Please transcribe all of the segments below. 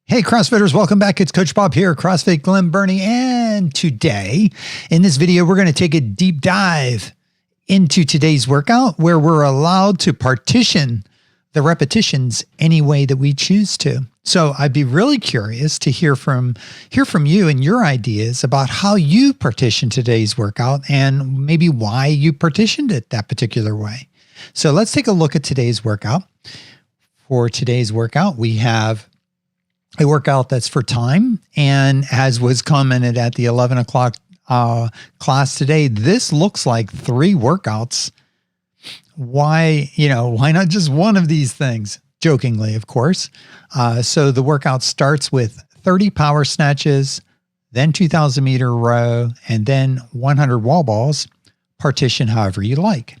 Hey CrossFitters, welcome back. It's Coach Bob here, CrossFit Glen Burnie. And today in this video, we're going to take a deep dive into today's workout where we're allowed to partition the repetitions any way that we choose to. So I'd be really curious to hear from you and your ideas about how you partition today's workout and maybe why you partitioned it that particular way. So let's take a look at today's workout. For today's workout, we have a workout that's for time, and as was commented at the 11 o'clock class today, this looks like 3 workouts. Why not just one of these things? Jokingly, of course. So the workout starts with 30 power snatches, then 2,000 meter row, and then 100 wall balls. Partition however you like.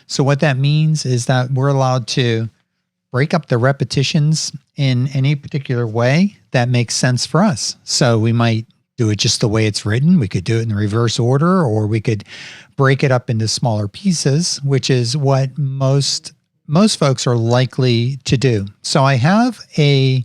So what that means is that we're allowed to break up the repetitions in any particular way that makes sense for us. So we might do it just the way it's written. We could do it in the reverse order, or we could break it up into smaller pieces, which is what most folks are likely to do. So I have a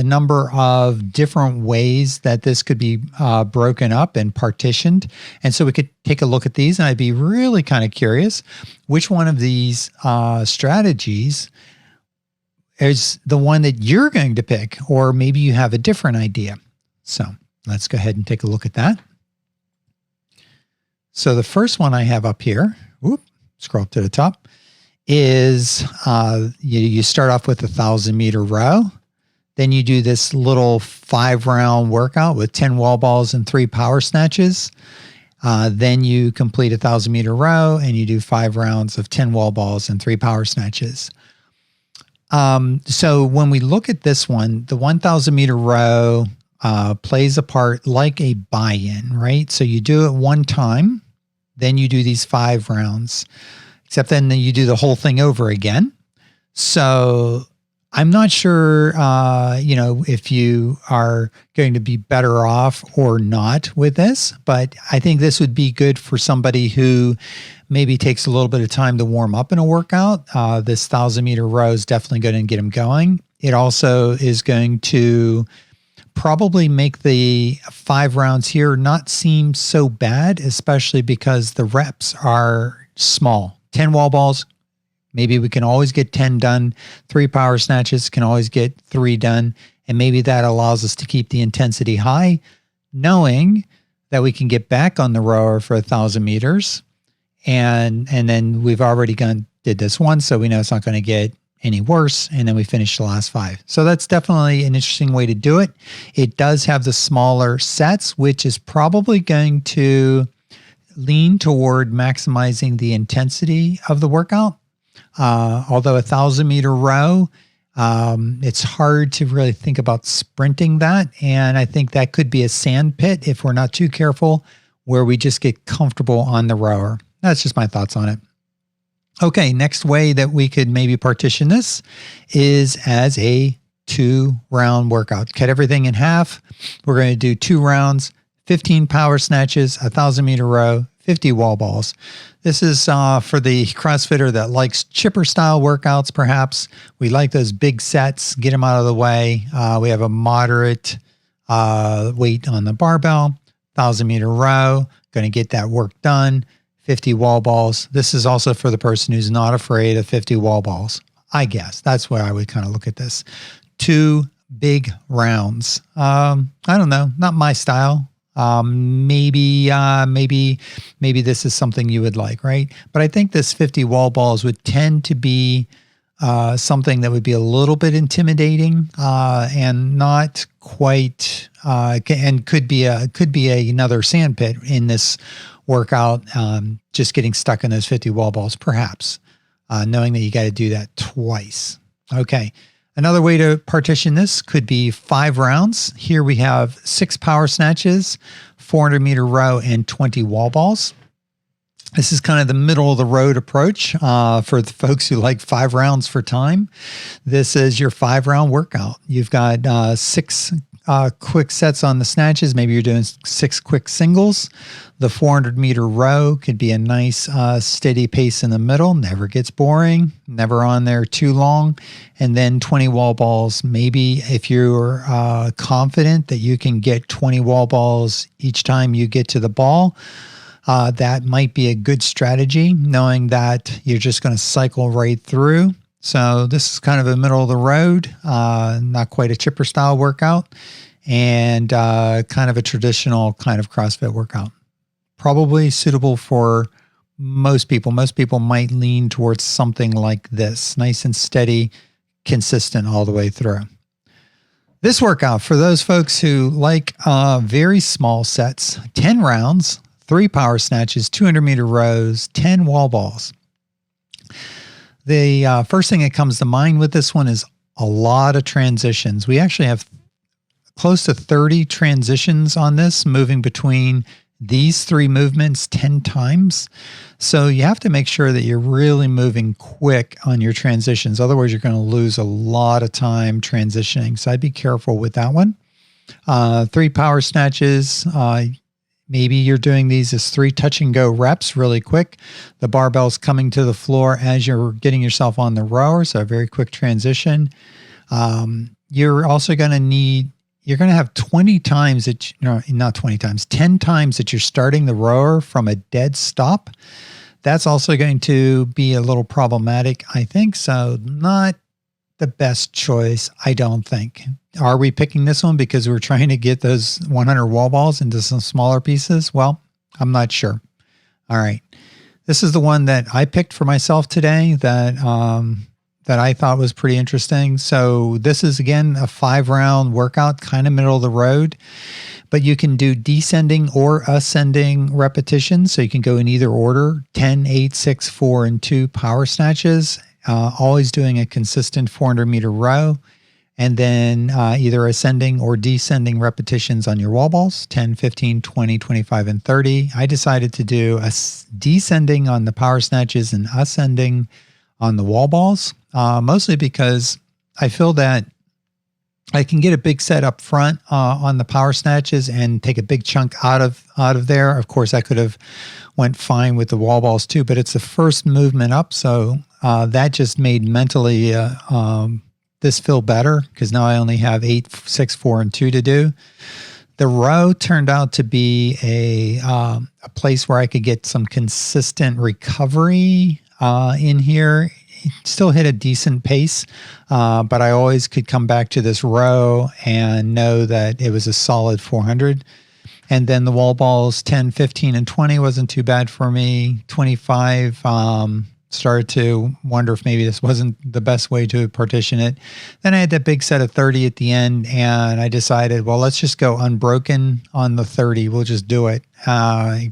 number of different ways that this could be broken up and partitioned. And so we could take a look at these, and I'd be really kind of curious which one of these strategies is the one that you're going to pick, or maybe you have a different idea. So let's go ahead and take a look at that. So the first one I have up here, scroll up to the top, is you start off with 1,000 meter row. Then you do this little 5-round workout with 10 wall balls and 3 power snatches. Then you complete 1,000 meter row and you do 5 rounds of 10 wall balls and 3 power snatches. So when we look at this one, the 1,000 meter row plays a part like a buy-in, right? So you do it one time, then you do these 5 rounds, except then you do the whole thing over again. So I'm not sure, if you are going to be better off or not with this, but I think this would be good for somebody who maybe takes a little bit of time to warm up in a workout. This 1,000 meter row is definitely going to get them going. It also is going to probably make the 5 rounds here not seem so bad, especially because the reps are small. 10 wall balls, maybe we can always get 10 done. 3 power snatches can always get 3 done. And maybe that allows us to keep the intensity high, knowing that we can get back on the rower for 1,000 meters. And then we've already did this once, so we know it's not going to get any worse. And then we finish the last 5. So that's definitely an interesting way to do it. It does have the smaller sets, which is probably going to lean toward maximizing the intensity of the workout. Although 1,000 meter row, it's hard to really think about sprinting that. And I think that could be a sand pit if we're not too careful, where we just get comfortable on the rower. That's just my thoughts on it. Okay, next way that we could maybe partition this is as a 2-round workout. Cut everything in half. We're going to do 2 rounds, 15 power snatches, 1,000 meter row, 50 wall balls. This is for the CrossFitter that likes chipper style workouts, perhaps. We like those big sets, get them out of the way. We have a moderate weight on the barbell, 1,000 meter row, going to get that work done, 50 wall balls. This is also for the person who's not afraid of 50 wall balls, I guess. That's where I would kind of look at this. 2 big rounds. I don't know, not my style. Maybe this is something you would like, right? But I think this 50 wall balls would tend to be something that would be a little bit intimidating and not quite, and could be another sand pit in this workout. Just getting stuck in those 50 wall balls, perhaps, knowing that you got to do that twice. Okay. Another way to partition this could be 5 rounds. Here we have 6 power snatches, 400 meter row, and 20 wall balls. This is kind of the middle of the road approach for the folks who like 5 rounds for time. This is your 5-round workout. You've got 6 quick sets on the snatches. Maybe you're doing 6 quick singles. The 400-meter row could be a nice steady pace in the middle. Never gets boring, never on there too long. And then 20 wall balls. Maybe if you're confident that you can get 20 wall balls each time you get to the ball, that might be a good strategy, knowing that you're just going to cycle right through. So this is kind of a middle of the road, not quite a chipper style workout, and kind of a traditional kind of CrossFit workout. Probably suitable for most people. Most people might lean towards something like this, nice and steady, consistent all the way through. This workout, for those folks who like very small sets, 10 rounds, 3 power snatches, 200-meter rows, 10 wall balls. The first thing that comes to mind with this one is a lot of transitions. We actually have close to 30 transitions on this, moving between these 3 movements 10 times. So you have to make sure that you're really moving quick on your transitions. Otherwise, you're going to lose a lot of time transitioning. So I'd be careful with that one. 3 power snatches. Maybe you're doing these as 3 touch and go reps really quick. The barbell's coming to the floor as you're getting yourself on the rower. So a very quick transition. You're also going to you're going to have 20 times that, no, not 20 times, 10 times that you're starting the rower from a dead stop. That's also going to be a little problematic, I think. So not the best choice, I don't think. Are we picking this one because we're trying to get those 100 wall balls into some smaller pieces? Well, I'm not sure. All right. This is the one that I picked for myself today that I thought was pretty interesting. So this is, again, a 5-round workout, kind of middle of the road, but you can do descending or ascending repetitions. So you can go in either order, 10, 8, 6, 4, and 2 power snatches, always doing a consistent 400-meter row, and then either ascending or descending repetitions on your wall balls, 10, 15, 20, 25, and 30. I decided to do a descending on the power snatches and ascending on the wall balls, mostly because I feel that I can get a big set up front on the power snatches and take a big chunk out of there. Of course, I could have went fine with the wall balls too, but it's the first movement up, so that just made mentally this feel better because now I only have 8, 6, 4, and 2 to do. The row turned out to be a place where I could get some consistent recovery in here. Still hit a decent pace, but I always could come back to this row and know that it was a solid 400. And then the wall balls, 10, 15, and 20 wasn't too bad for me. 25, started to wonder if maybe this wasn't the best way to partition it. Then I had that big set of 30 at the end, and I decided, well, let's just go unbroken on the 30. We'll just do it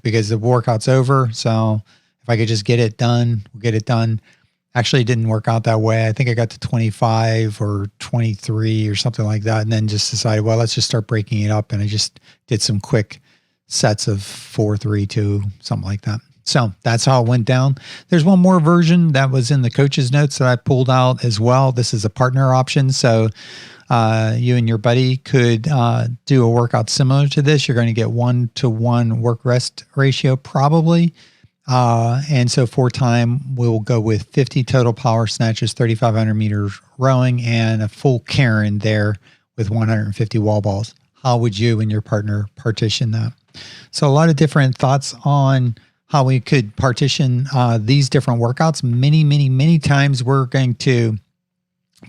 because the workout's over. So if I could just get it done, we'll get it done. Actually, it didn't work out that way. I think I got to 25 or 23 or something like that, and then just decided, well, let's just start breaking it up. And I just did some quick sets of 4, 3, 2, something like that. So that's how it went down. There's one more version that was in the coach's notes that I pulled out as well. This is a partner option. So you and your buddy could do a workout similar to this. You're going to get 1-to-1 work-rest ratio probably. And so for time, we'll go with 50 total power snatches, 3,500 meters rowing, and a full Karen there with 150 wall balls. How would you and your partner partition that? So a lot of different thoughts on how we could partition these different workouts. Many times we're going to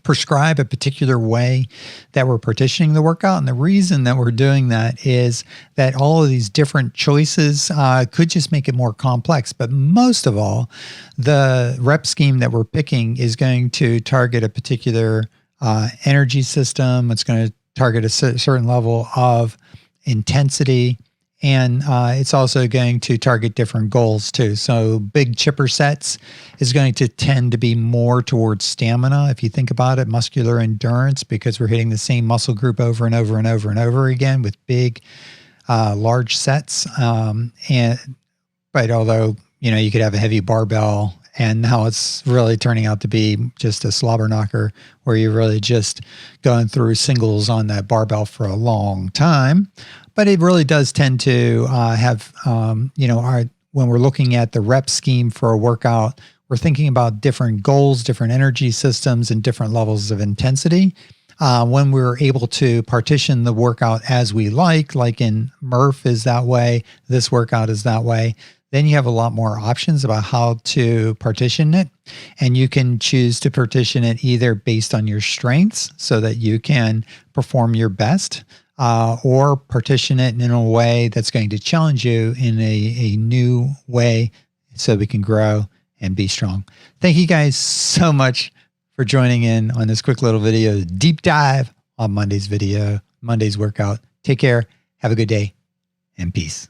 prescribe a particular way that we're partitioning the workout. And the reason that we're doing that is that all of these different choices could just make it more complex. But most of all, the rep scheme that we're picking is going to target a particular energy system. It's going to target a certain level of intensity. And it's also going to target different goals too. So big chipper sets is going to tend to be more towards stamina. If you think about it, muscular endurance, because we're hitting the same muscle group over and over and over and over again with big, large sets. But although, you know, you could have a heavy barbell And now it's really turning out to be just a slobber knocker where you're really just going through singles on that barbell for a long time. But it really does tend to have, when we're looking at the rep scheme for a workout, we're thinking about different goals, different energy systems, and different levels of intensity. When we're able to partition the workout as we like in Murph is that way, this workout is that way, then you have a lot more options about how to partition it. And you can choose to partition it either based on your strengths so that you can perform your best, or partition it in a way that's going to challenge you in a new way so we can grow and be strong. Thank you guys so much for joining in on this quick little video, deep dive on Monday's workout. Take care, have a good day, and peace.